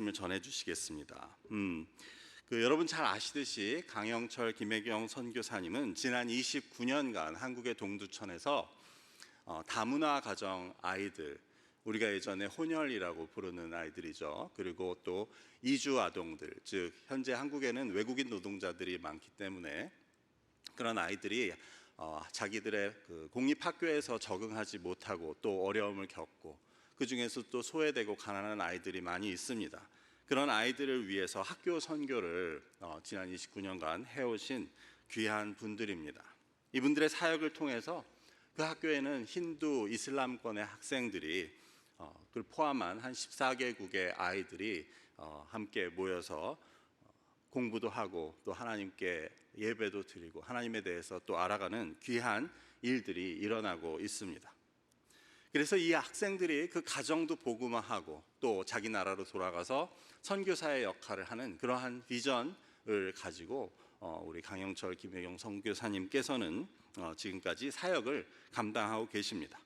말씀을 전해 주시겠습니다. 여러분 잘 아시듯이 강영철 김혜경 선교사님은 지난 29년간 한국의 동두천에서 다문화 가정 아이들, 우리가 예전에 혼혈이라고 부르는 아이들이죠. 그리고 또 이주 아동들, 즉 현재 한국에는 외국인 노동자들이 많기 때문에 그런 아이들이 자기들의 공립학교에서 적응하지 못하고 또 어려움을 겪고, 그 중에서 또 소외되고 가난한 아이들이 많이 있습니다. 그런 아이들을 위해서 학교 선교를 지난 29년간 해오신 귀한 분들입니다. 이분들의 사역을 통해서 그 학교에는 힌두 이슬람권의 학생들이, 그걸 포함한 한 14개국의 아이들이 함께 모여서 공부도 하고 또 하나님께 예배도 드리고 하나님에 대해서 또 알아가는 귀한 일들이 일어나고 있습니다. 그래서 이 학생들이 그 가정도 복음화하고 또 자기 나라로 돌아가서 선교사의 역할을 하는 그러한 비전을 가지고 우리 강영철 김혜경 선교사님께서는 지금까지 사역을 감당하고 계십니다.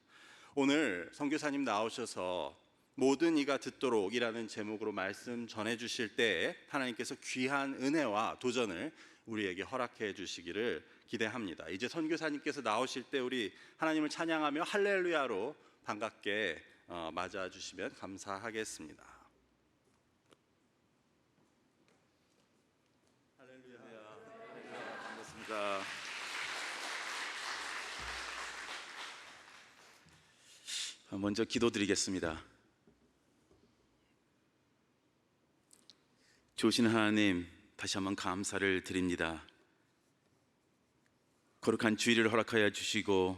오늘 선교사님 나오셔서 모든 이가 듣도록 이라는 제목으로 말씀 전해 주실 때에 하나님께서 귀한 은혜와 도전을 우리에게 허락해 주시기를 기대합니다. 이제 선교사님께서 나오실 때 우리 하나님을 찬양하며 할렐루야로 반갑게 맞아 주시면 감사하겠습니다. 할렐루야. 반갑습니다. 먼저 기도드리겠습니다. 좋으신 하나님, 다시 한번 감사를 드립니다. 거룩한 주일을 허락하여 주시고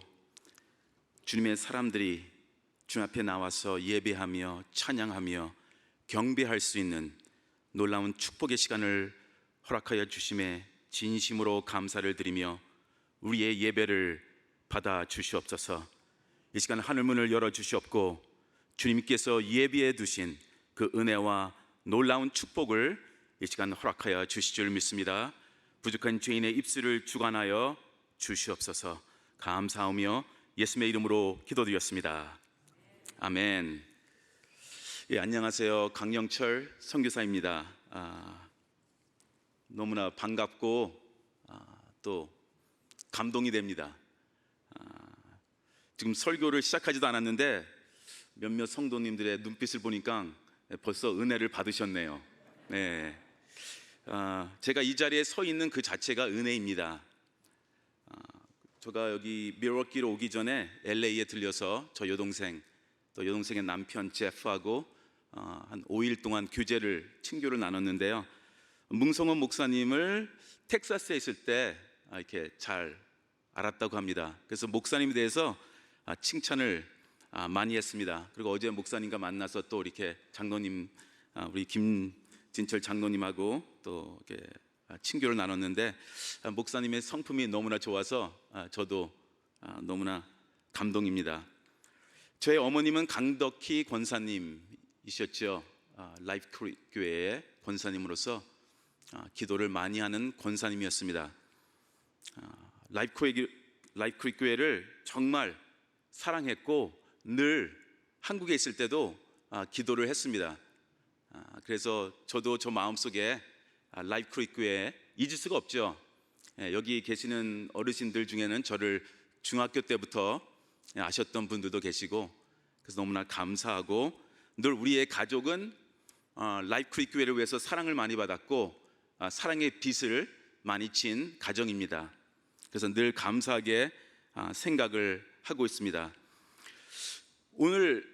주님의 사람들이 주님 앞에 나와서 예배하며 찬양하며 경배할 수 있는 놀라운 축복의 시간을 허락하여 주심에 진심으로 감사를 드리며 우리의 예배를 받아 주시옵소서. 이 시간 하늘문을 열어 주시옵고 주님께서 예비해 두신 그 은혜와 놀라운 축복을 이 시간 허락하여 주실 줄 믿습니다. 부족한 죄인의 입술을 주관하여 주시옵소서. 감사하며 예수님의 이름으로 기도드렸습니다. 아멘. 예, 안녕하세요. 강영철 선교사입니다. 너무나 반갑고 또 감동이 됩니다. 지금 설교를 시작하지도 않았는데 몇몇 성도님들의 눈빛을 보니까 벌써 은혜를 받으셨네요. 네. 제가 이 자리에 서 있는 그 자체가 은혜입니다. 제가 여기 밀워키로 오기 전에 LA에 들려서 저 여동생, 또 여동생의 남편 제프하고 한 5일 동안 친교를 나눴는데요. 뭉성원 목사님을 텍사스에 있을 때 이렇게 잘 알았다고 합니다. 그래서 목사님에 대해서 칭찬을 많이 했습니다. 그리고 어제 목사님과 만나서 또 이렇게 장로님, 우리 김진철 장로님하고 또 이렇게 친교를 나눴는데 목사님의 성품이 너무나 좋아서 저도 너무나 감동입니다. 저의 어머님은 강덕희 권사님이셨죠. 라이프 교회의 권사님으로서 기도를 많이 하는 권사님이었습니다. 라이프 교회를 정말 사랑했고 늘 한국에 있을 때도 기도를 했습니다. 그래서 저도 저 마음속에 라이프 교회에 잊을 수가 없죠. 여기 계시는 어르신들 중에는 저를 중학교 때부터 아셨던 분들도 계시고, 그래서 너무나 감사하고, 늘 우리의 가족은 라이프 교회를 위해서 사랑을 많이 받았고 사랑의 빚을 많이 진 가정입니다. 그래서 늘 감사하게 생각을 하고 있습니다. 오늘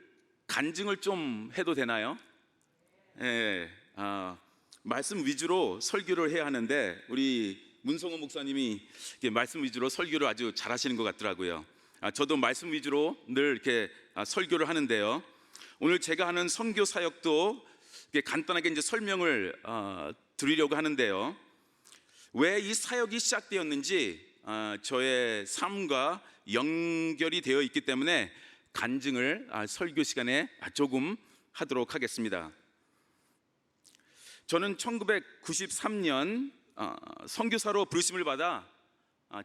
간증을 좀 해도 되나요? 네, 말씀 위주로 설교를 해야 하는데 우리 문성호 목사님이 말씀 위주로 설교를 아주 잘하시는 것 같더라고요. 저도 말씀 위주로 늘 이렇게 설교를 하는데요. 오늘 제가 하는 선교 사역도 간단하게 이제 설명을 드리려고 하는데요. 왜 이 사역이 시작되었는지 저의 삶과 연결이 되어 있기 때문에 간증을 설교 시간에 조금 하도록 하겠습니다. 저는 1993년 선교사로 부르심을 받아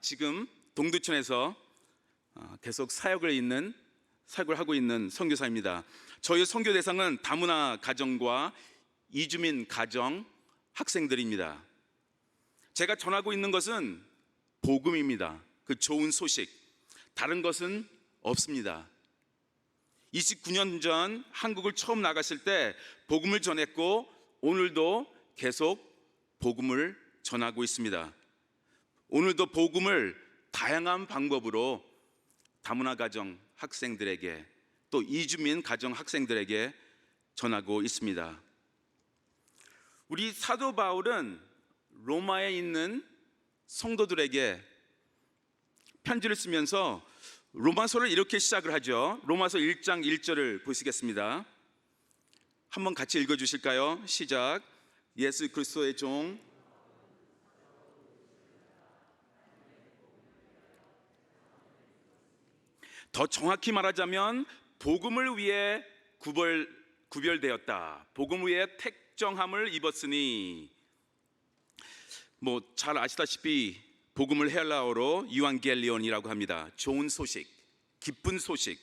지금 동두천에서 계속 사역을 하고 있는 선교사입니다. 저희 선교 대상은 다문화 가정과 이주민 가정 학생들입니다. 제가 전하고 있는 것은 복음입니다. 그 좋은 소식, 다른 것은 없습니다. 29년 전 한국을 처음 나갔을 때 복음을 전했고 오늘도 계속 복음을 전하고 있습니다. 오늘도 복음을 다양한 방법으로 다문화 가정 학생들에게, 또 이주민 가정 학생들에게 전하고 있습니다. 우리 사도 바울은 로마에 있는 성도들에게 편지를 쓰면서 로마서를 이렇게 시작을 하죠. 로마서 1장 1절을 보시겠습니다. 한번 같이 읽어주실까요? 시작. 예수 그리스도의 종 더 정확히 말하자면 복음을 위해 구별되었다. 복음을 위해 택정함을 입었으니, 잘 아시다시피 복음을 헬라어로 유앙겔리온이라고 합니다. 좋은 소식, 기쁜 소식,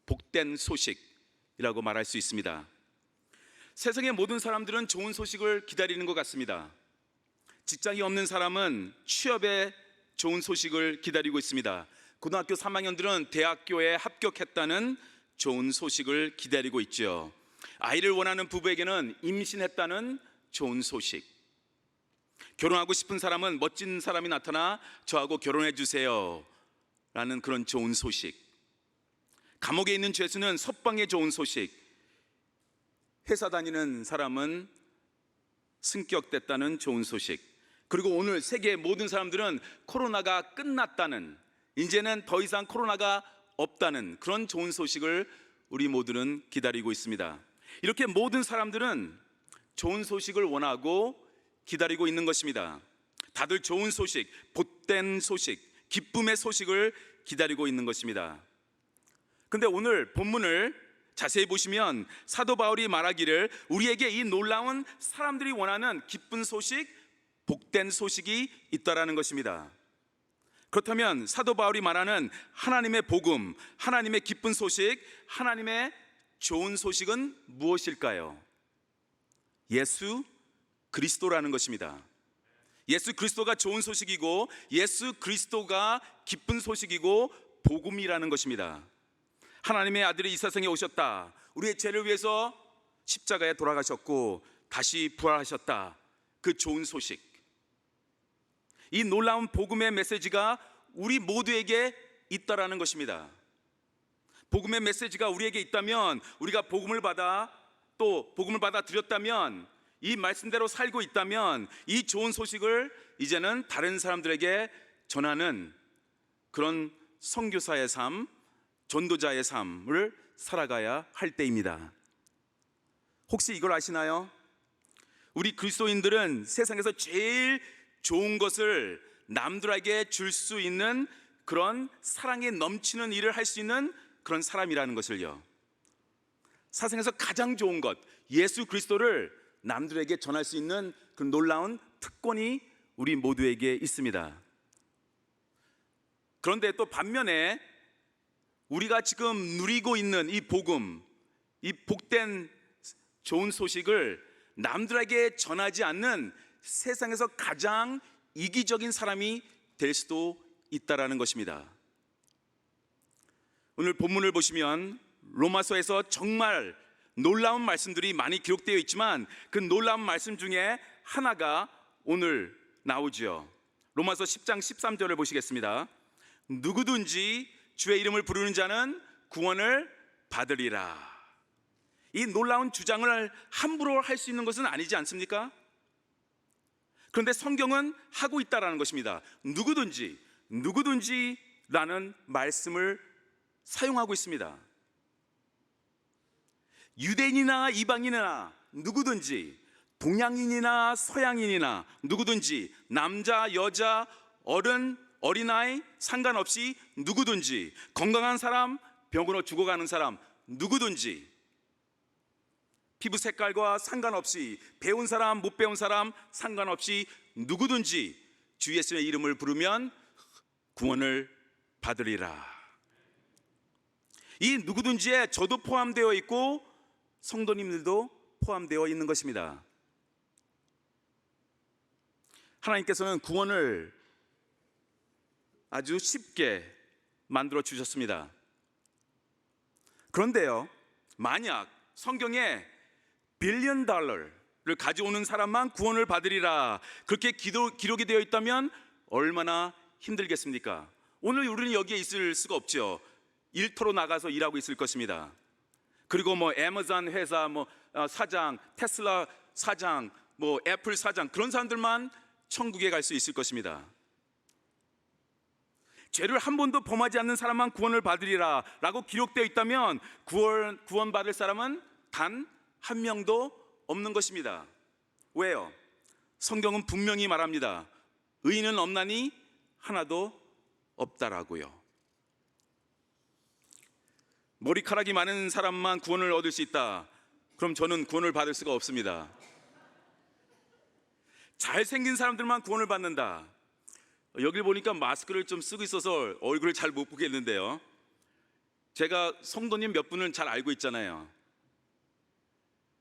복된 소식이라고 말할 수 있습니다. 세상의 모든 사람들은 좋은 소식을 기다리는 것 같습니다. 직장이 없는 사람은 취업의 좋은 소식을 기다리고 있습니다. 고등학교 3학년들은 대학교에 합격했다는 좋은 소식을 기다리고 있죠. 아이를 원하는 부부에게는 임신했다는 좋은 소식, 결혼하고 싶은 사람은 멋진 사람이 나타나 저하고 결혼해 주세요 라는 그런 좋은 소식, 감옥에 있는 죄수는 석방의 좋은 소식, 회사 다니는 사람은 승격됐다는 좋은 소식, 그리고 오늘 세계의 모든 사람들은 코로나가 끝났다는, 이제는 더 이상 코로나가 없다는 그런 좋은 소식을 우리 모두는 기다리고 있습니다. 이렇게 모든 사람들은 좋은 소식을 원하고 기다리고 있는 것입니다. 다들 좋은 소식, 복된 소식, 기쁨의 소식을 기다리고 있는 것입니다. 그런데 오늘 본문을 자세히 보시면 사도 바울이 말하기를 우리에게 이 놀라운 사람들이 원하는 기쁜 소식, 복된 소식이 있다라는 것입니다. 그렇다면 사도 바울이 말하는 하나님의 복음, 하나님의 기쁜 소식, 하나님의 좋은 소식은 무엇일까요? 예수 그리스도라는 것입니다. 예수 그리스도가 좋은 소식이고 예수 그리스도가 기쁜 소식이고 복음이라는 것입니다. 하나님의 아들이 이 세상에 오셨다, 우리의 죄를 위해서 십자가에 돌아가셨고 다시 부활하셨다, 그 좋은 소식, 이 놀라운 복음의 메시지가 우리 모두에게 있다라는 것입니다. 복음의 메시지가 우리에게 있다면, 우리가 복음을 받아 또 복음을 받아들였다면, 이 말씀대로 살고 있다면 이 좋은 소식을 이제는 다른 사람들에게 전하는 그런 선교사의 삶, 전도자의 삶을 살아가야 할 때입니다. 혹시 이걸 아시나요? 우리 그리스도인들은 세상에서 제일 좋은 것을 남들에게 줄 수 있는 그런 사랑에 넘치는 일을 할 수 있는 그런 사람이라는 것을요, 세상에서 가장 좋은 것, 예수 그리스도를 남들에게 전할 수 있는 그 놀라운 특권이 우리 모두에게 있습니다. 그런데 또 반면에 우리가 지금 누리고 있는 이 복음, 이 복된 좋은 소식을 남들에게 전하지 않는 세상에서 가장 이기적인 사람이 될 수도 있다라는 것입니다. 오늘 본문을 보시면 로마서에서 정말 놀라운 말씀들이 많이 기록되어 있지만 그 놀라운 말씀 중에 하나가 오늘 나오죠. 로마서 10장 13절을 보시겠습니다. 누구든지 주의 이름을 부르는 자는 구원을 받으리라. 이 놀라운 주장을 함부로 할 수 있는 것은 아니지 않습니까? 그런데 성경은 하고 있다라는 것입니다. 누구든지라는 말씀을 사용하고 있습니다. 유대인이나 이방인이나 누구든지, 동양인이나 서양인이나 누구든지, 남자, 여자, 어른, 어린아이 상관없이 누구든지, 건강한 사람, 병으로 죽어가는 사람 누구든지, 피부 색깔과 상관없이, 배운 사람, 못 배운 사람 상관없이 누구든지 주 예수의 이름을 부르면 구원을 받으리라. 이 누구든지에 저도 포함되어 있고 성도님들도 포함되어 있는 것입니다. 하나님께서는 구원을 아주 쉽게 만들어 주셨습니다. 그런데요, 만약 성경에 빌리언 달러를 가져오는 사람만 구원을 받으리라 그렇게 기록이 되어 있다면 얼마나 힘들겠습니까? 오늘 우리는 여기에 있을 수가 없죠. 일터로 나가서 일하고 있을 것입니다. 그리고 애마존 회사 사장, 테슬라 사장, 애플 사장, 그런 사람들만 천국에 갈 수 있을 것입니다. 죄를 한 번도 범하지 않는 사람만 구원을 받으리라 라고 기록되어 있다면 구원받을 사람은 단 한 명도 없는 것입니다. 왜요? 성경은 분명히 말합니다. 의인은 없나니 하나도 없다라고요. 머리카락이 많은 사람만 구원을 얻을 수 있다. 그럼 저는 구원을 받을 수가 없습니다. 잘생긴 사람들만 구원을 받는다. 여기 보니까 마스크를 좀 쓰고 있어서 얼굴을 잘 못 보겠는데요. 제가 성도님 몇 분은 잘 알고 있잖아요.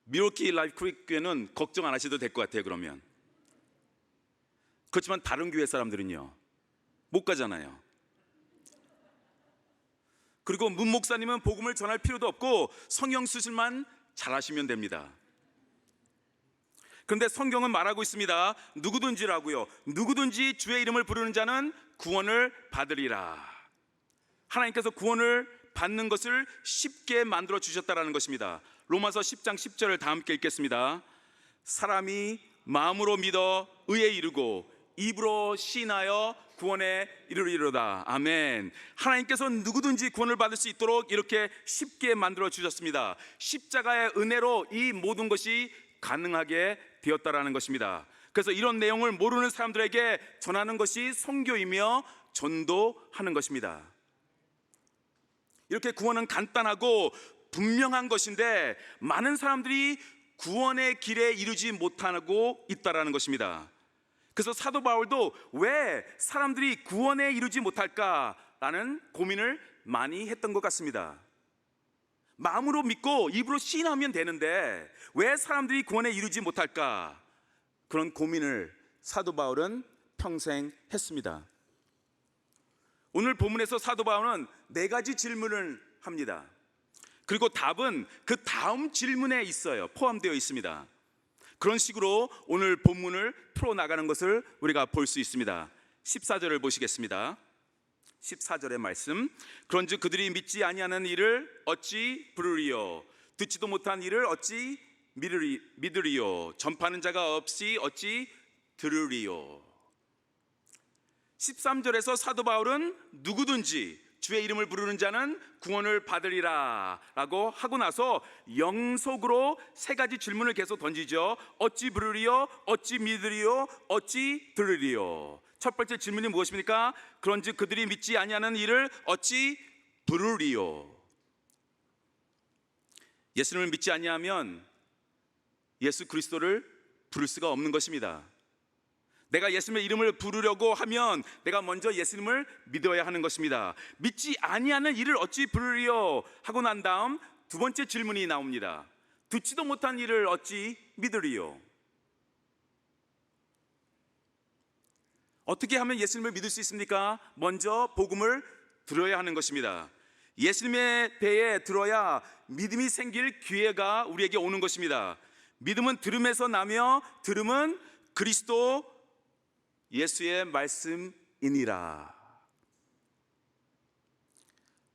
미러키 라이프 크릭 교회는 걱정 안 하셔도 될 것 같아요. 그러면 그렇지만 다른 교회 사람들은요 못 가잖아요. 그리고 문 목사님은 복음을 전할 필요도 없고 성령 수술만 잘하시면 됩니다. 그런데 성경은 말하고 있습니다. 누구든지라고요. 누구든지 주의 이름을 부르는 자는 구원을 받으리라. 하나님께서 구원을 받는 것을 쉽게 만들어 주셨다라는 것입니다. 로마서 10장 10절을 다 함께 읽겠습니다. 사람이 마음으로 믿어 의에 이르고 입으로 시인하여 구원에 이르리로다. 아멘. 하나님께서 누구든지 구원을 받을 수 있도록 이렇게 쉽게 만들어 주셨습니다. 십자가의 은혜로 이 모든 것이 가능하게 되었다라는 것입니다. 그래서 이런 내용을 모르는 사람들에게 전하는 것이 선교이며 전도하는 것입니다. 이렇게 구원은 간단하고 분명한 것인데 많은 사람들이 구원의 길에 이르지 못하고 있다라는 것입니다. 그래서 사도 바울도 왜 사람들이 구원에 이르지 못할까라는 고민을 많이 했던 것 같습니다. 마음으로 믿고 입으로 시인하면 되는데 왜 사람들이 구원에 이르지 못할까? 그런 고민을 사도 바울은 평생 했습니다. 오늘 본문에서 사도 바울은 4가지 질문을 합니다. 그리고 답은 그 다음 질문에 있어요. 포함되어 있습니다. 그런 식으로 오늘 본문을 풀어나가는 것을 우리가 볼 수 있습니다. 14절을 보시겠습니다. 14절의 말씀. 그런즉 그들이 믿지 아니하는 일을 어찌 부르리요? 듣지도 못한 일을 어찌 믿으리요? 전파하는 자가 없이 어찌 들으리요? 13절에서 사도 바울은 누구든지 주의 이름을 부르는 자는 구원을 받으리라 라고 하고 나서 영속으로 3가지 질문을 계속 던지죠. 어찌 부르리요? 어찌 믿으리요? 어찌 들으리요? 첫 번째 질문이 무엇입니까? 그런즉 그들이 믿지 아니하는 일을 어찌 부르리요? 예수님을 믿지 아니하면 예수 그리스도를 부를 수가 없는 것입니다. 내가 예수님의 이름을 부르려고 하면 내가 먼저 예수님을 믿어야 하는 것입니다. 믿지 아니하는 일을 어찌 부르리요? 하고 난 다음 2번째 질문이 나옵니다. 듣지도 못한 일을 어찌 믿으리요? 어떻게 하면 예수님을 믿을 수 있습니까? 먼저 복음을 들어야 하는 것입니다. 예수님의 배에 들어야 믿음이 생길 기회가 우리에게 오는 것입니다. 믿음은 들음에서 나며 들음은 그리스도 예수의 말씀이니라.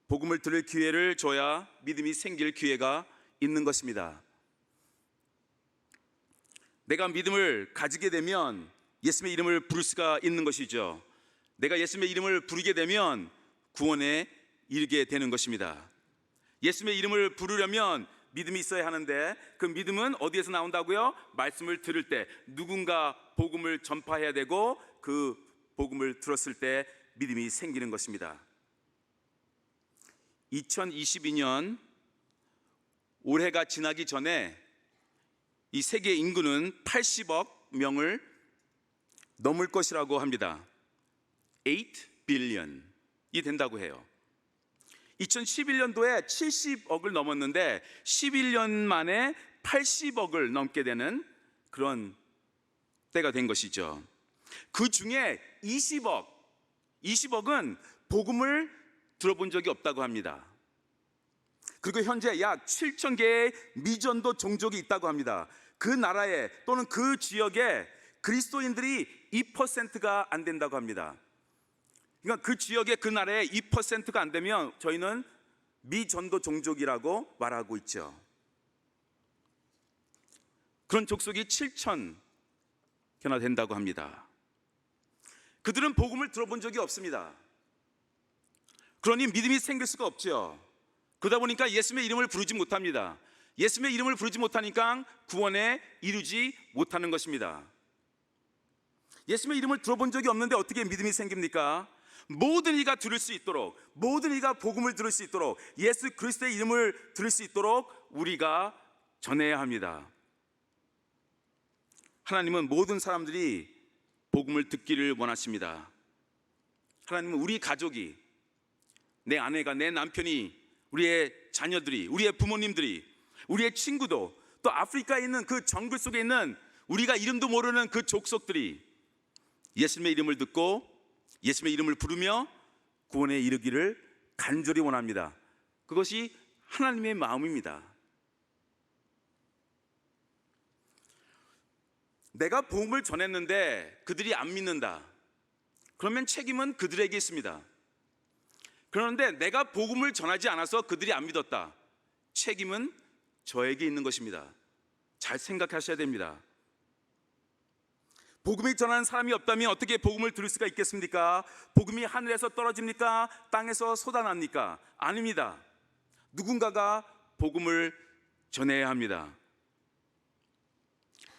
복음을 들을 기회를 줘야 믿음이 생길 기회가 있는 것입니다. 내가 믿음을 가지게 되면 예수님의 이름을 부를 수가 있는 것이죠. 내가 예수님의 이름을 부르게 되면 구원에 이르게 되는 것입니다. 예수님의 이름을 부르려면 믿음이 있어야 하는데 그 믿음은 어디에서 나온다고요? 말씀을 들을 때 누군가 복음을 전파해야 되고 그 복음을 들었을 때 믿음이 생기는 것입니다. 2022년 올해가 지나기 전에 이 세계 인구는 80억 명을 넘을 것이라고 합니다. 8 billion이 된다고 해요. 2011년도에 70억을 넘었는데 11년 만에 80억을 넘게 되는 그런 때가 된 것이죠. 그 중에 20억은 복음을 들어본 적이 없다고 합니다. 그리고 현재 약 7천 개의 미전도 종족이 있다고 합니다. 그 나라에 또는 그 지역에 그리스도인들이 2%가 안 된다고 합니다. 그러니까 그 지역에 그 나라에 2%가 안 되면 저희는 미전도 종족이라고 말하고 있죠. 그런 족속이 7천 개나 된다고 합니다. 그들은 복음을 들어본 적이 없습니다. 그러니 믿음이 생길 수가 없죠. 그러다 보니까 예수님의 이름을 부르지 못합니다. 예수님의 이름을 부르지 못하니까 구원에 이르지 못하는 것입니다. 예수님의 이름을 들어본 적이 없는데 어떻게 믿음이 생깁니까? 모든 이가 들을 수 있도록, 모든 이가 복음을 들을 수 있도록, 예수 그리스도의 이름을 들을 수 있도록 우리가 전해야 합니다. 하나님은 모든 사람들이 복음을 듣기를 원하십니다. 하나님은 우리 가족이, 내 아내가, 내 남편이, 우리의 자녀들이, 우리의 부모님들이, 우리의 친구도, 또 아프리카에 있는 그 정글 속에 있는 우리가 이름도 모르는 그 족속들이 예수님의 이름을 듣고 예수님의 이름을 부르며 구원에 이르기를 간절히 원합니다. 그것이 하나님의 마음입니다. 내가 복음을 전했는데 그들이 안 믿는다. 그러면 책임은 그들에게 있습니다. 그런데 내가 복음을 전하지 않아서 그들이 안 믿었다. 책임은 저에게 있는 것입니다. 잘 생각하셔야 됩니다. 복음이 전하는 사람이 없다면 어떻게 복음을 들을 수가 있겠습니까? 복음이 하늘에서 떨어집니까? 땅에서 쏟아납니까? 아닙니다. 누군가가 복음을 전해야 합니다.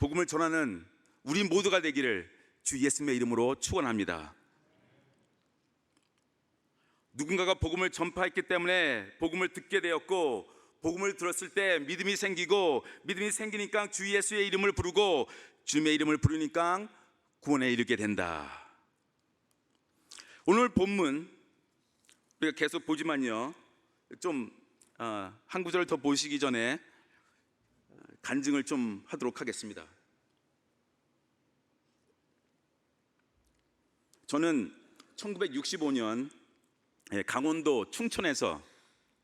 복음을 전하는 우리 모두가 되기를 주 예수님의 이름으로 축원합니다. 누군가가 복음을 전파했기 때문에 복음을 듣게 되었고, 복음을 들었을 때 믿음이 생기고, 믿음이 생기니까 주 예수의 이름을 부르고, 주님의 이름을 부르니까 구원에 이르게 된다. 오늘 본문 우리가 계속 보지만요, 좀 한 구절을 더 보시기 전에 간증을 좀 하도록 하겠습니다. 저는 1965년 강원도 충천에서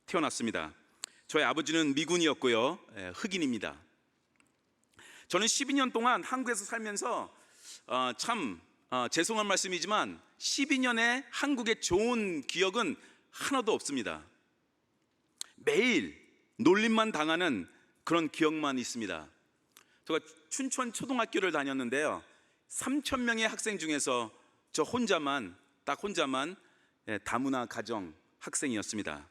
태어났습니다. 저희 아버지는 미군이었고요, 흑인입니다. 저는 12년 동안 한국에서 살면서 참 죄송한 말씀이지만 12년의 한국의 좋은 기억은 하나도 없습니다. 매일 놀림만 당하는 그런 기억만 있습니다. 제가 춘천 초등학교를 다녔는데요, 3,000명의 학생 중에서 저 혼자만, 딱 혼자만 다문화 가정 학생이었습니다.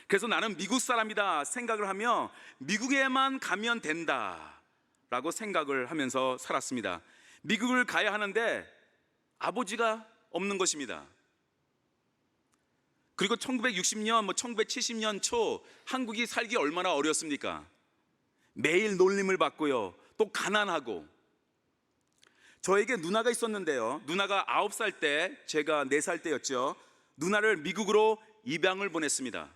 그래서 나는 미국 사람이다 생각을 하며 미국에만 가면 된다 라고 생각을 하면서 살았습니다. 미국을 가야 하는데 아버지가 없는 것입니다. 그리고 1960년, 1970년 초 한국이 살기 얼마나 어려웠습니까? 매일 놀림을 받고요, 또 가난하고. 저에게 누나가 있었는데요, 누나가 9살 때, 제가 4살 때였죠. 누나를 미국으로 입양을 보냈습니다.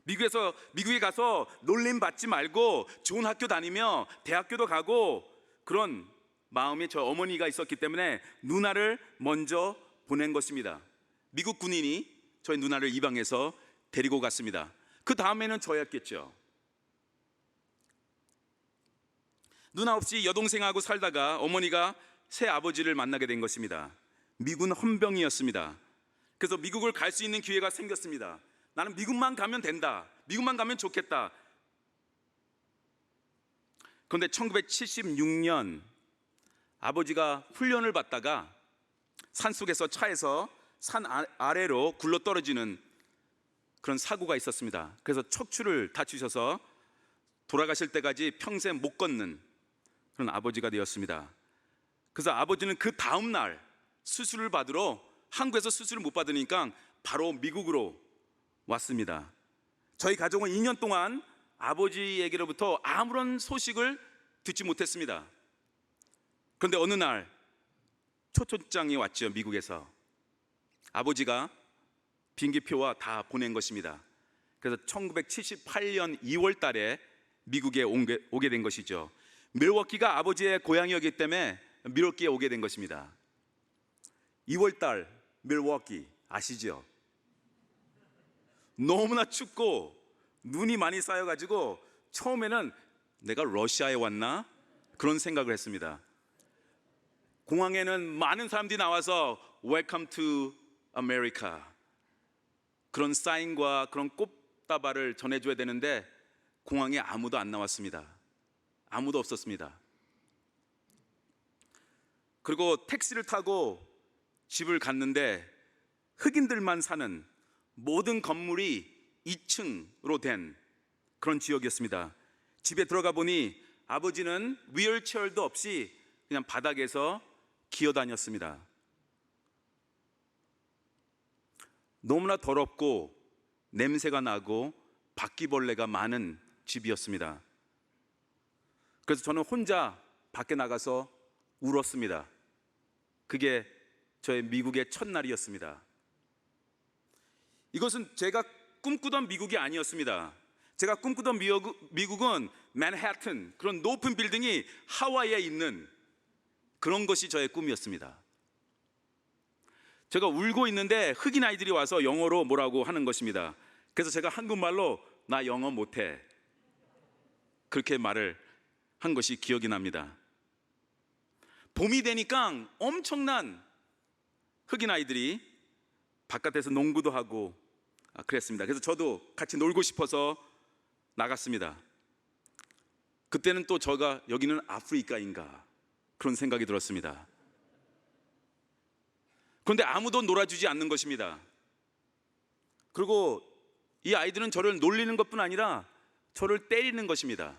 미국에 가서 놀림 받지 말고 좋은 학교 다니며 대학교도 가고, 그런 마음에 저 어머니가 있었기 때문에 누나를 먼저 보낸 것입니다. 미국 군인이 저희 누나를 입양해서 데리고 갔습니다. 그 다음에는 저였겠죠. 누나 없이 여동생하고 살다가 어머니가 새 아버지를 만나게 된 것입니다. 미군 헌병이었습니다. 그래서 미국을 갈 수 있는 기회가 생겼습니다. 나는 미국만 가면 된다, 미국만 가면 좋겠다. 그런데 1976년 아버지가 훈련을 받다가 산속에서 차에서 산 아래로 굴러 떨어지는 그런 사고가 있었습니다. 그래서 척추를 다치셔서 돌아가실 때까지 평생 못 걷는 그런 아버지가 되었습니다. 그래서 아버지는 그 다음 날 수술을 받으러, 한국에서 수술을 못 받으니까 바로 미국으로 왔습니다. 저희 가족은 2년 동안 아버지에게로부터 아무런 소식을 듣지 못했습니다. 그런데 어느 날 초청장이 왔죠. 미국에서 아버지가 비행기표와 다 보낸 것입니다. 그래서 1978년 2월 달에 미국에 오게 된 것이죠. 밀워키가 아버지의 고향이었기 때문에 밀워키에 오게 된 것입니다. 2월달 밀워키 아시죠? 너무나 춥고 눈이 많이 쌓여가지고 처음에는 내가 러시아에 왔나? 그런 생각을 했습니다. 공항에는 많은 사람들이 나와서 Welcome to America 그런 사인과 그런 꽃다발을 전해줘야 되는데 공항에 아무도 안 나왔습니다. 아무도 없었습니다. 그리고 택시를 타고 집을 갔는데 흑인들만 사는 모든 건물이 2층으로 된 그런 지역이었습니다. 집에 들어가 보니 아버지는 휠체어도 없이 그냥 바닥에서 기어다녔습니다. 너무나 더럽고 냄새가 나고 바퀴벌레가 많은 집이었습니다. 그래서 저는 혼자 밖에 나가서 울었습니다. 그게 저의 미국의 첫날이었습니다. 이것은 제가 꿈꾸던 미국이 아니었습니다. 제가 꿈꾸던 미국은 맨해튼, 그런 높은 빌딩이 하와이에 있는 그런 것이 저의 꿈이었습니다. 제가 울고 있는데 흑인 아이들이 와서 영어로 뭐라고 하는 것입니다. 그래서 제가 한국말로 나 영어 못해 그렇게 말을 한 것이 기억이 납니다. 봄이 되니까 엄청난 흑인 아이들이 바깥에서 농구도 하고 그랬습니다. 그래서 저도 같이 놀고 싶어서 나갔습니다. 그때는 또 제가 여기는 아프리카인가 그런 생각이 들었습니다. 그런데 아무도 놀아주지 않는 것입니다. 그리고 이 아이들은 저를 놀리는 것뿐 아니라 저를 때리는 것입니다.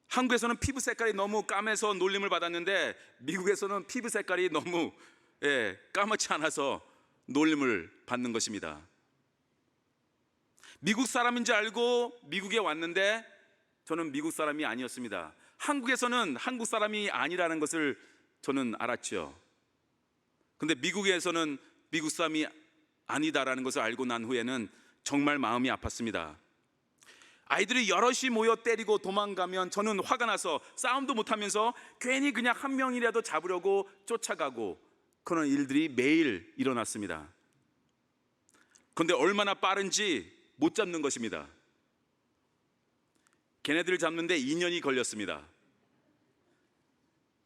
한국에서는 피부 색깔이 너무 까매서 놀림을 받았는데 미국에서는 피부 색깔이 너무 까맣지 않아서 놀림을 받는 것입니다. 미국 사람인 줄 알고 미국에 왔는데 저는 미국 사람이 아니었습니다. 한국에서는 한국 사람이 아니라는 것을 저는 알았죠. 근데 미국에서는 미국 사람이 아니다라는 것을 알고 난 후에는 정말 마음이 아팠습니다. 아이들이 여럿이 모여 때리고 도망가면 저는 화가 나서 싸움도 못하면서 괜히 그냥 한 명이라도 잡으려고 쫓아가고 그런 일들이 매일 일어났습니다. 그런데 얼마나 빠른지 못 잡는 것입니다. 걔네들을 잡는데 2년이 걸렸습니다.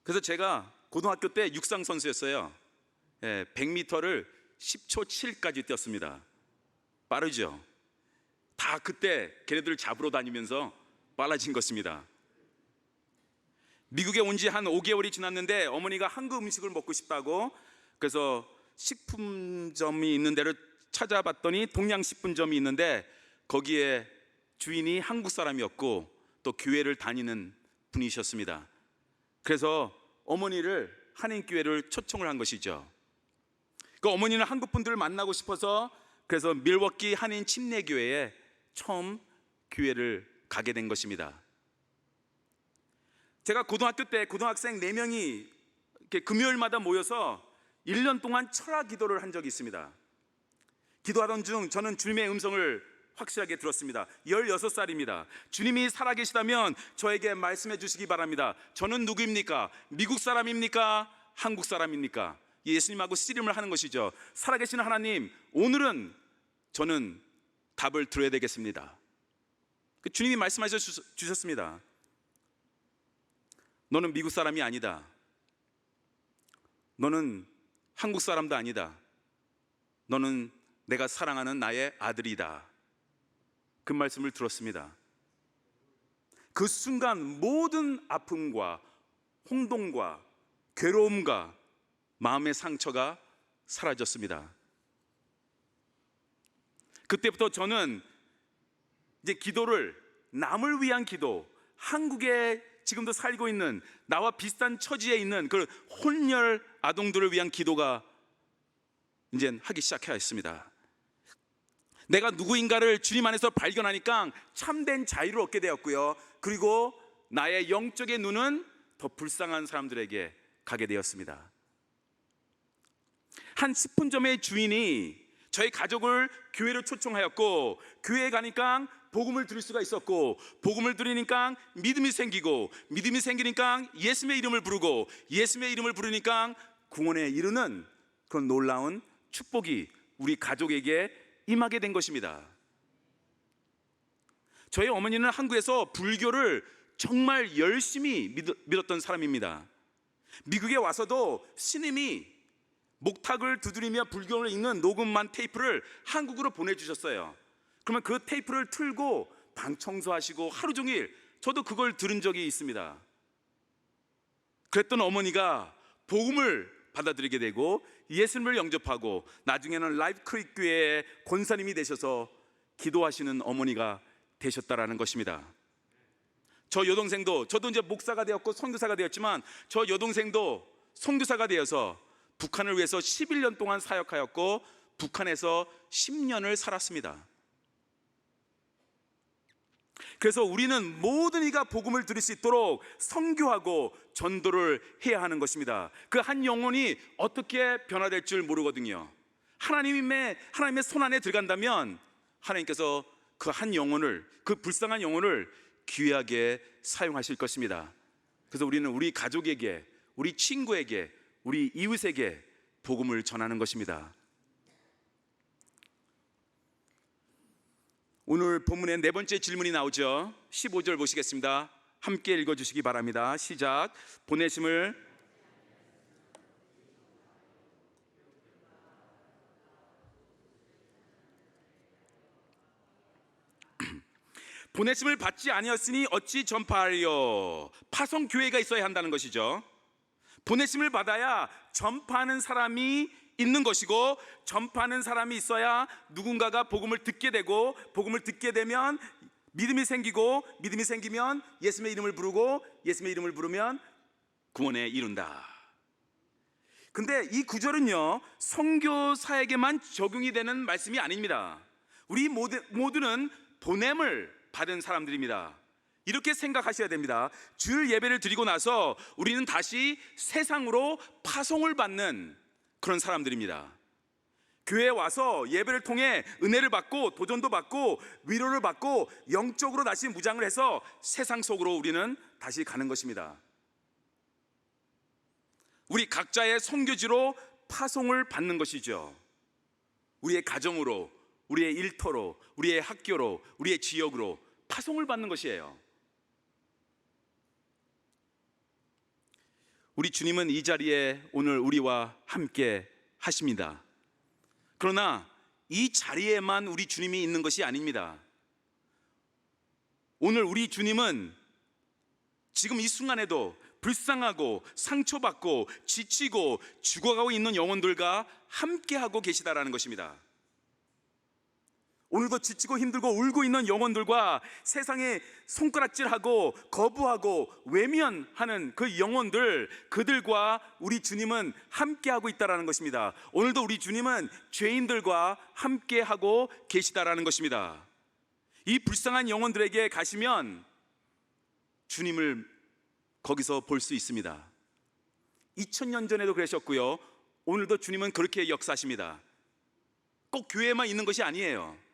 그래서 제가 고등학교 때 육상 선수였어요. 100m를 10초 7까지 뛰었습니다. 빠르죠? 다 그때 걔네들을 잡으러 다니면서 빨라진 것입니다. 미국에 온 지 한 5개월이 지났는데 어머니가 한국 음식을 먹고 싶다고 그래서 식품점이 있는 데를 찾아봤더니 동양식품점이 있는데 거기에 주인이 한국 사람이었고 또 교회를 다니는 분이셨습니다. 그래서 어머니를 한인교회를 초청을 한 것이죠. 그 어머니는 한국 분들을 만나고 싶어서 그래서 밀워키 한인 침례교회에 처음 교회를 가게 된 것입니다. 제가 고등학교 때 고등학생 4명이 이렇게 금요일마다 모여서 1년 동안 철학 기도를 한 적이 있습니다. 기도하던 중 저는 주님의 음성을 확실하게 들었습니다. 16살입니다. 주님이 살아계시다면 저에게 말씀해 주시기 바랍니다. 저는 누구입니까? 미국 사람입니까? 한국 사람입니까? 예수님하고 씨름을 하는 것이죠. 살아계시는 하나님, 오늘은 저는 답을 들어야 되겠습니다. 주님이 말씀하셔 주셨습니다. 너는 미국 사람이 아니다. 너는 한국 사람도 아니다. 너는 내가 사랑하는 나의 아들이다. 그 말씀을 들었습니다. 그 순간 모든 아픔과 홍동과 괴로움과 마음의 상처가 사라졌습니다. 그때부터 저는 이제 기도를 남을 위한 기도, 한국에 지금도 살고 있는 나와 비슷한 처지에 있는 그 혼혈 아동들을 위한 기도가 이제 하기 시작해야 했습니다. 내가 누구인가를 주님 안에서 발견하니까 참된 자유를 얻게 되었고요. 그리고 나의 영적의 눈은 더 불쌍한 사람들에게 가게 되었습니다. 한 식품점의 주인이 저희 가족을 교회로 초청하였고 교회에 가니까 복음을 들을 수가 있었고, 복음을 들으니까 믿음이 생기고, 믿음이 생기니까 예수님의 이름을 부르고, 예수님의 이름을 부르니까 구원에 이르는 그런 놀라운 축복이 우리 가족에게 임하게 된 것입니다. 저희 어머니는 한국에서 불교를 정말 열심히 믿었던 사람입니다. 미국에 와서도 스님이 목탁을 두드리며 불교를 읽는 녹음만 테이프를 한국으로 보내주셨어요. 그러면 그 테이프를 틀고 방 청소하시고 하루 종일, 저도 그걸 들은 적이 있습니다. 그랬던 어머니가 복음을 받아들이게 되고 예수님을 영접하고 나중에는 라이프 크릭 교회의 권사님이 되셔서 기도하시는 어머니가 되셨다라는 것입니다. 저 여동생도, 저도 이제 목사가 되었고 선교사가 되었지만, 저 여동생도 선교사가 되어서 북한을 위해서 11년 동안 사역하였고 북한에서 10년을 살았습니다. 그래서 우리는 모든 이가 복음을 들을 수 있도록 선교하고 전도를 해야 하는 것입니다. 그 한 영혼이 어떻게 변화될 줄 모르거든요. 하나님의 손 안에 들어간다면 하나님께서 그 한 영혼을, 그 불쌍한 영혼을 귀하게 사용하실 것입니다. 그래서 우리는 우리 가족에게, 우리 친구에게, 우리 이웃에게 복음을 전하는 것입니다. 오늘 본문의 네 번째 질문이 나오죠. 15절 보시겠습니다. 함께 읽어주시기 바랍니다. 시작. 보내심을 받지 아니었으니 어찌 전파하리요. 파송 교회가 있어야 한다는 것이죠. 보내심을 받아야 전파하는 사람이 있는 것이고, 전파하는 사람이 있어야 누군가가 복음을 듣게 되고, 복음을 듣게 되면 믿음이 생기고, 믿음이 생기면 예수님의 이름을 부르고, 예수님의 이름을 부르면 구원에 이룬다. 근데 이 구절은요, 선교사에게만 적용이 되는 말씀이 아닙니다. 우리 모두는 보냄을 받은 사람들입니다. 이렇게 생각하셔야 됩니다. 주일 예배를 드리고 나서 우리는 다시 세상으로 파송을 받는 그런 사람들입니다. 교회에 와서 예배를 통해 은혜를 받고 도전도 받고 위로를 받고 영적으로 다시 무장을 해서 세상 속으로 우리는 다시 가는 것입니다. 우리 각자의 선교지로 파송을 받는 것이죠. 우리의 가정으로, 우리의 일터로, 우리의 학교로, 우리의 지역으로 파송을 받는 것이에요. 우리 주님은 이 자리에 오늘 우리와 함께 하십니다. 그러나 이 자리에만 우리 주님이 있는 것이 아닙니다. 오늘 우리 주님은 지금 이 순간에도 불쌍하고 상처받고 지치고 죽어가고 있는 영혼들과 함께하고 계시다라는 것입니다. 오늘도 지치고 힘들고 울고 있는 영혼들과 세상에 손가락질하고 거부하고 외면하는 그 영혼들, 그들과 우리 주님은 함께하고 있다는 것입니다. 오늘도 우리 주님은 죄인들과 함께하고 계시다는 것입니다. 이 불쌍한 영혼들에게 가시면 주님을 거기서 볼 수 있습니다. 2000년 전에도 그러셨고요, 오늘도 주님은 그렇게 역사하십니다. 꼭 교회에만 있는 것이 아니에요.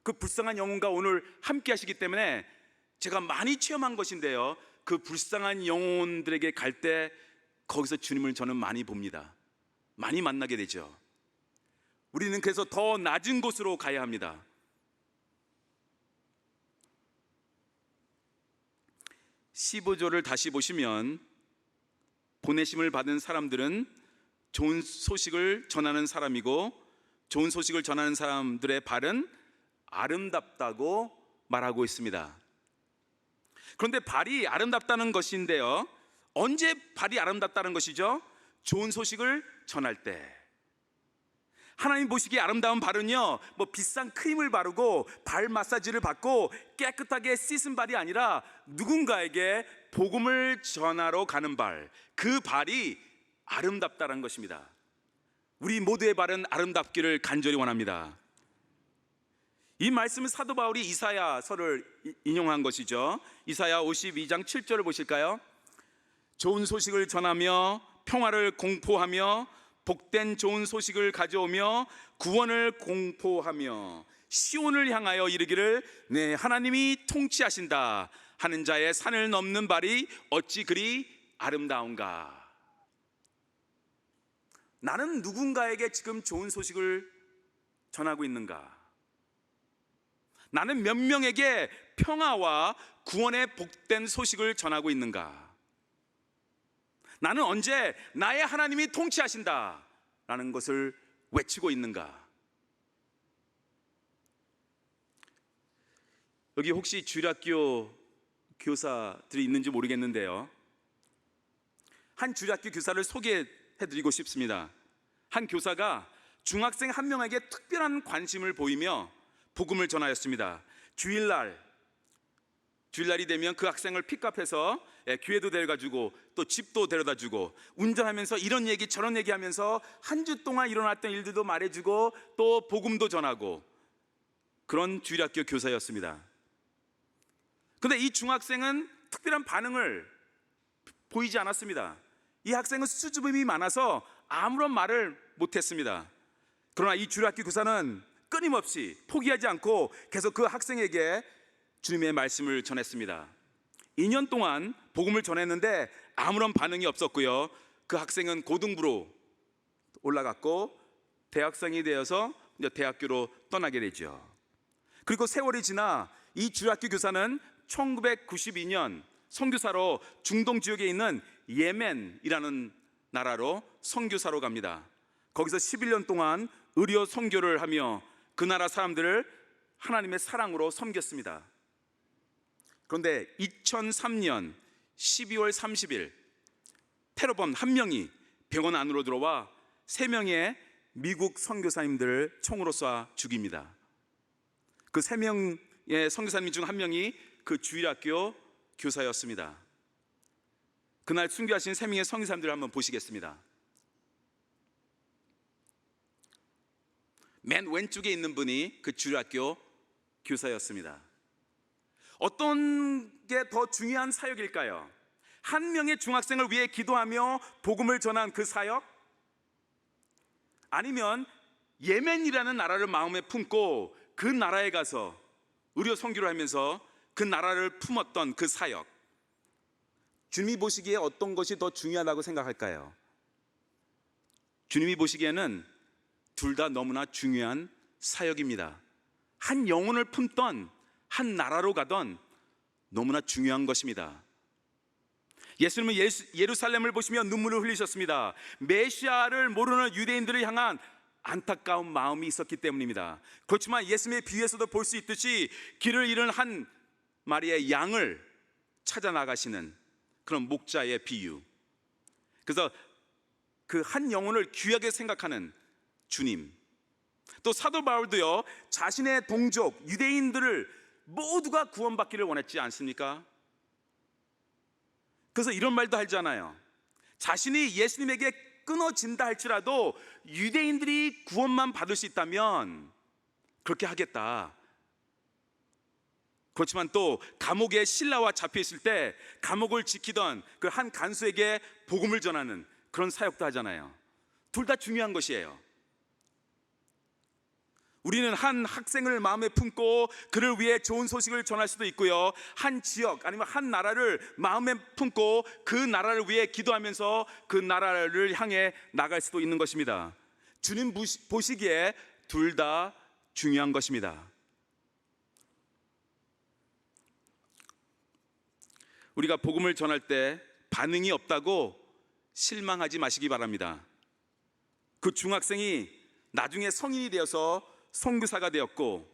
그 불쌍한 영혼과 오늘 함께 하시기 때문에 제가 많이 체험한 것인데요, 그 불쌍한 영혼들에게 갈 때 거기서 주님을 저는 많이 봅니다. 많이 만나게 되죠. 우리는 그래서 더 낮은 곳으로 가야 합니다. 15절을 다시 보시면, 보내심을 받은 사람들은 좋은 소식을 전하는 사람이고, 좋은 소식을 전하는 사람들의 발은 아름답다고 말하고 있습니다. 그런데 발이 아름답다는 것인데요, 언제 발이 아름답다는 것이죠? 좋은 소식을 전할 때. 하나님 보시기에 아름다운 발은요, 뭐 비싼 크림을 바르고 발 마사지를 받고 깨끗하게 씻은 발이 아니라 누군가에게 복음을 전하러 가는 발, 그 발이 아름답다는 것입니다. 우리 모두의 발은 아름답기를 간절히 원합니다. 이 말씀은 사도 바울이 이사야서를 인용한 것이죠. 이사야 52장 7절을 보실까요? 좋은 소식을 전하며 평화를 공포하며 복된 좋은 소식을 가져오며 구원을 공포하며 시온을 향하여 이르기를 네 하나님이 통치하신다 하는 자의 산을 넘는 발이 어찌 그리 아름다운가. 나는 누군가에게 지금 좋은 소식을 전하고 있는가? 나는 몇 명에게 평화와 구원의 복된 소식을 전하고 있는가? 나는 언제 나의 하나님이 통치하신다 라는 것을 외치고 있는가? 여기 혹시 주일학교 교사들이 있는지 모르겠는데요, 한 주일학교 교사를 소개해드리고 싶습니다. 한 교사가 중학생 한 명에게 특별한 관심을 보이며 복음을 전하였습니다. 주일날이 되면 그 학생을 픽업해서 교회도 데려가주고 또 집도 데려다주고 운전하면서 이런 얘기 저런 얘기하면서 한 주 동안 일어났던 일들도 말해주고 또 복음도 전하고 그런 주일학교 교사였습니다. 그런데 이 중학생은 특별한 반응을 보이지 않았습니다. 이 학생은 수줍음이 많아서 아무런 말을 못했습니다. 그러나 이 주일학교 교사는 끊임없이 포기하지 않고 계속 그 학생에게 주님의 말씀을 전했습니다. 2년 동안 복음을 전했는데 아무런 반응이 없었고요, 그 학생은 고등부로 올라갔고 대학생이 되어서 이제 대학교로 떠나게 되죠. 그리고 세월이 지나 이 주일학교 교사는 1992년 선교사로 중동 지역에 있는 예멘이라는 나라로 선교사로 갑니다. 거기서 11년 동안 의료 선교를 하며 그 나라 사람들을 하나님의 사랑으로 섬겼습니다. 그런데 2003년 12월 30일 테러범 한 명이 병원 안으로 들어와 3명의 미국 선교사님들을 총으로 쏴 죽입니다. 그 3명의 선교사님 중 한 명이 그 주일학교 교사였습니다. 그날 순교하신 3명의 선교사님들을 한번 보시겠습니다. 맨 왼쪽에 있는 분이 그 주일학교 교사였습니다. 어떤 게 더 중요한 사역일까요? 한 명의 중학생을 위해 기도하며 복음을 전한 그 사역? 아니면 예멘이라는 나라를 마음에 품고 그 나라에 가서 의료 선교를 하면서 그 나라를 품었던 그 사역? 주님이 보시기에 어떤 것이 더 중요하다고 생각할까요? 주님이 보시기에는 둘 다 너무나 중요한 사역입니다. 한 영혼을 품던 한 나라로 가던 너무나 중요한 것입니다. 예수님은 예루살렘을 보시며 눈물을 흘리셨습니다. 메시아를 모르는 유대인들을 향한 안타까운 마음이 있었기 때문입니다. 그렇지만 예수님의 비유에서도 볼 수 있듯이 길을 잃은 한 마리의 양을 찾아 나가시는 그런 목자의 비유. 그래서 그 한 영혼을 귀하게 생각하는 주님. 또 사도 바울도요, 자신의 동족 유대인들을 모두가 구원받기를 원했지 않습니까? 그래서 이런 말도 하잖아요. 자신이 예수님에게 끊어진다 할지라도 유대인들이 구원만 받을 수 있다면 그렇게 하겠다. 그렇지만 또 감옥에 신라와 잡혀 있을 때 감옥을 지키던 그 한 간수에게 복음을 전하는 그런 사역도 하잖아요. 둘 다 중요한 것이에요. 우리는 한 학생을 마음에 품고 그를 위해 좋은 소식을 전할 수도 있고요, 한 지역 아니면 한 나라를 마음에 품고 그 나라를 위해 기도하면서 그 나라를 향해 나갈 수도 있는 것입니다. 주님 보시기에 둘 다 중요한 것입니다. 우리가 복음을 전할 때 반응이 없다고 실망하지 마시기 바랍니다. 그 중학생이 나중에 성인이 되어서 선교사가 되었고,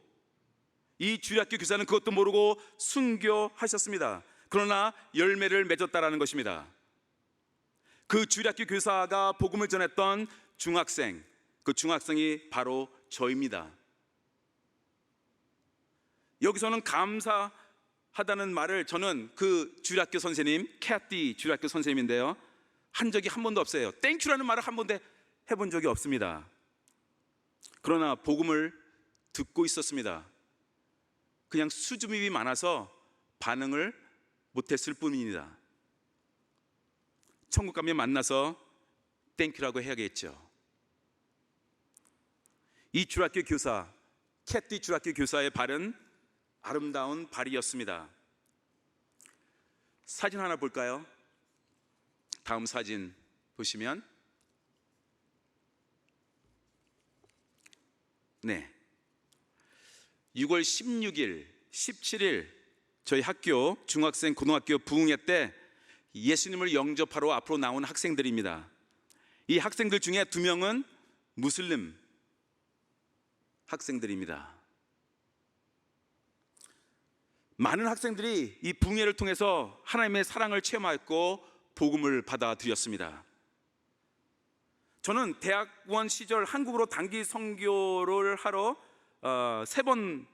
이 주일학교 교사는 그것도 모르고 순교하셨습니다. 그러나 열매를 맺었다라는 것입니다. 그 주일학교 교사가 복음을 전했던 중학생, 그 중학생이 바로 저입니다. 여기서는 감사하다는 말을 저는 그 주일학교 선생님, 캐티 주일학교 선생님인데요, 한 적이 한 번도 없어요. 땡큐라는 말을 한 번도 해본 적이 없습니다. 그러나 복음을 듣고 있었습니다. 그냥 수줍음이 많아서 반응을 못했을 뿐입니다. 천국 가면 만나서 땡큐라고 해야겠죠. 이 주일학교 교사 캐티 주학교 교사의 발은 아름다운 발이었습니다. 사진 하나 볼까요? 다음 사진 보시면, 네, 6월 16일, 17일 저희 학교 중학생 고등학교 부흥회 때 예수님을 영접하러 앞으로 나온 학생들입니다. 이 학생들 중에 2명은 무슬림 학생들입니다. 많은 학생들이 이 부흥회를 통해서 하나님의 사랑을 체험하였고 복음을 받아들였습니다. 저는 대학원 시절 한국으로 단기 선교를 하러 3번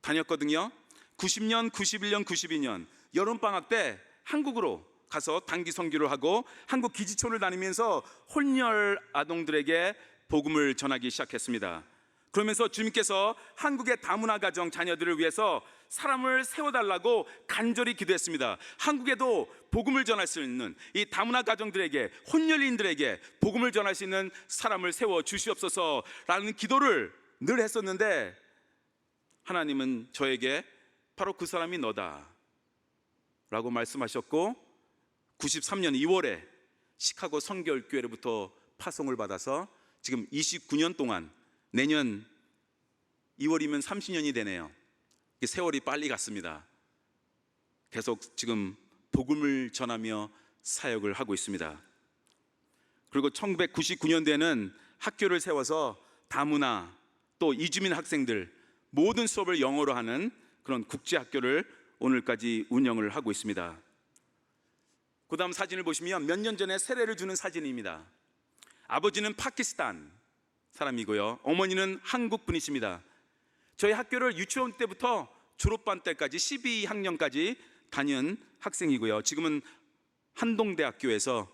다녔거든요. 90년, 91년, 92년 여름방학 때 한국으로 가서 단기 선교를 하고 한국 기지촌을 다니면서 혼혈 아동들에게 복음을 전하기 시작했습니다. 그러면서 주님께서 한국의 다문화 가정 자녀들을 위해서 사람을 세워달라고 간절히 기도했습니다. 한국에도 복음을 전할 수 있는 이 다문화 가정들에게, 혼혈인들에게 복음을 전할 수 있는 사람을 세워 주시옵소서라는 기도를 늘 했었는데, 하나님은 저에게 바로 그 사람이 너다 라고 말씀하셨고, 93년 2월에 시카고 성결교회로부터 파송을 받아서 지금 29년 동안, 내년 2월이면 30년이 되네요. 세월이 빨리 갔습니다. 계속 지금 복음을 전하며 사역을 하고 있습니다. 그리고 1999년대에는 학교를 세워서 다문화 또 이주민 학생들 모든 수업을 영어로 하는 그런 국제학교를 오늘까지 운영을 하고 있습니다. 그 다음 사진을 보시면 몇 년 전에 세례를 주는 사진입니다. 아버지는 파키스탄 사람이고요, 어머니는 한국 분이십니다. 저희 학교를 유치원 때부터 졸업반 때까지 12학년까지 다닌 학생이고요, 지금은 한동대학교에서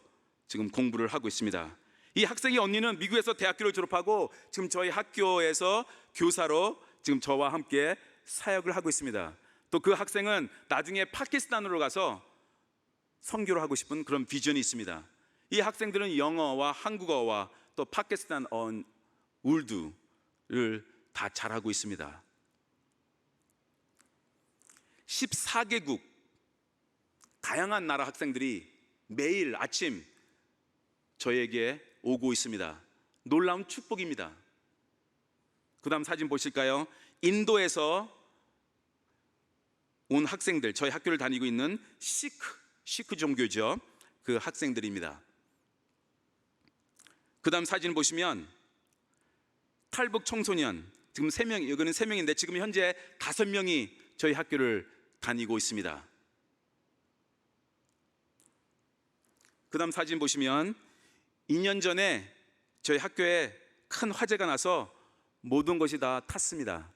지금 공부를 하고 있습니다. 이 학생의 언니는 미국에서 대학교를 졸업하고 지금 저희 학교에서 교사로 지금 저와 함께 사역을 하고 있습니다. 또 그 학생은 나중에 파키스탄으로 가서 선교를 하고 싶은 그런 비전이 있습니다. 이 학생들은 영어와 한국어와 또 파키스탄 울두를 다 잘하고 있습니다. 14개국 다양한 나라 학생들이 매일 아침 저에게 오고 있습니다. 놀라운 축복입니다. 그 다음 사진 보실까요? 인도에서 온 학생들, 저희 학교를 다니고 있는 시크 종교죠. 그 학생들입니다. 그 다음 사진 보시면 탈북 청소년, 지금 3명, 여기는 3명인데 지금 현재 5명이 저희 학교를 다니고 있습니다. 그 다음 사진 보시면 2년 전에 저희 학교에 큰 화재가 나서 모든 것이 다 탔습니다.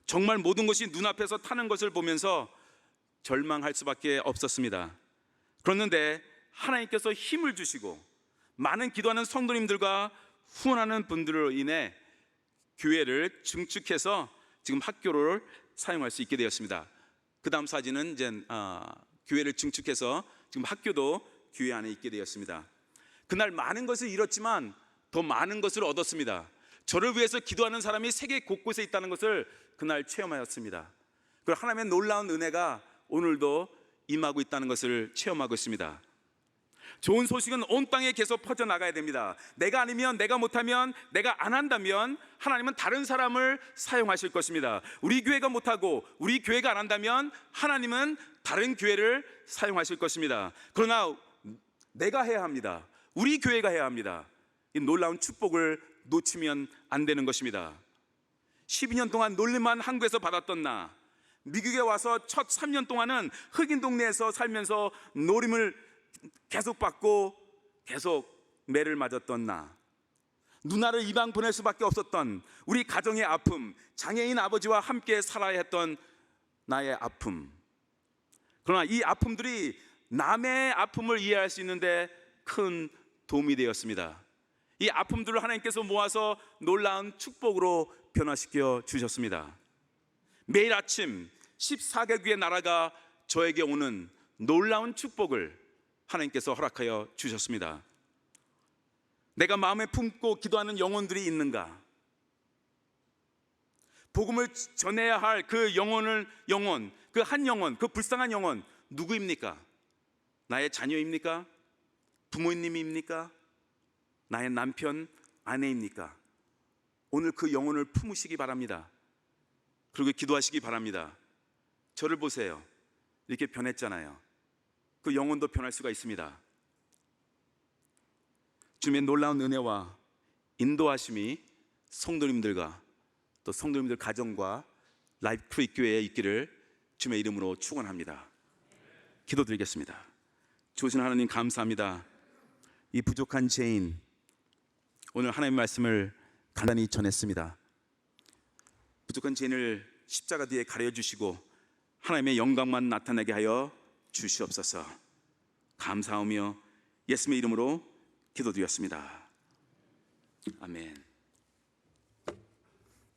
정말 모든 것이 눈앞에서 타는 것을 보면서 절망할 수밖에 없었습니다. 그런데 하나님께서 힘을 주시고 많은 기도하는 성도님들과 후원하는 분들로 인해 교회를 증축해서 지금 학교를 사용할 수 있게 되었습니다. 그 다음 사진은 이제 교회를 증축해서 지금 학교도 교회 안에 있게 되었습니다. 그날 많은 것을 잃었지만 더 많은 것을 얻었습니다. 저를 위해서 기도하는 사람이 세계 곳곳에 있다는 것을 그날 체험하였습니다. 그리고 하나님의 놀라운 은혜가 오늘도 임하고 있다는 것을 체험하고 있습니다. 좋은 소식은 온 땅에 계속 퍼져나가야 됩니다. 내가 아니면, 내가 못하면, 내가 안 한다면 하나님은 다른 사람을 사용하실 것입니다. 우리 교회가 못하고 우리 교회가 안 한다면 하나님은 다른 교회를 사용하실 것입니다. 그러나 내가 해야 합니다. 우리 교회가 해야 합니다. 이 놀라운 축복을 놓치면 안 되는 것입니다. 12년 동안 놀림만 한국에서 받았던 나, 미국에 와서 첫 3년 동안은 흑인 동네에서 살면서 노림을 계속 받고 계속 매를 맞았던 나, 누나를 이방 보낼 수밖에 없었던 우리 가정의 아픔, 장애인 아버지와 함께 살아야 했던 나의 아픔. 그러나 이 아픔들이 남의 아픔을 이해할 수 있는데 큰 도움이 되었습니다. 이 아픔들을 하나님께서 모아서 놀라운 축복으로 변화시켜 주셨습니다. 매일 아침 14개국의 나라가 저에게 오는 놀라운 축복을 하나님께서 허락하여 주셨습니다. 내가 마음에 품고 기도하는 영혼들이 있는가? 복음을 전해야 할 그 영혼, 그 한 영혼, 그 불쌍한 영혼 누구입니까? 나의 자녀입니까? 부모님입니까? 나의 남편, 아내입니까? 오늘 그 영혼을 품으시기 바랍니다. 그리고 기도하시기 바랍니다. 저를 보세요. 이렇게 변했잖아요. 그 영혼도 변할 수가 있습니다. 주님의 놀라운 은혜와 인도하심이 성도님들과 또 성도님들 가정과 라이프 크릭 교회에 있기를 주님의 이름으로 축원합니다. 기도드리겠습니다. 좋으신 하나님 감사합니다. 이 부족한 죄인 오늘 하나님의 말씀을 간단히 전했습니다. 부족한 죄인을 십자가 뒤에 가려주시고 하나님의 영광만 나타나게 하여 주시옵소서. 감사하며 예수님의 이름으로 기도드렸습니다. 아멘.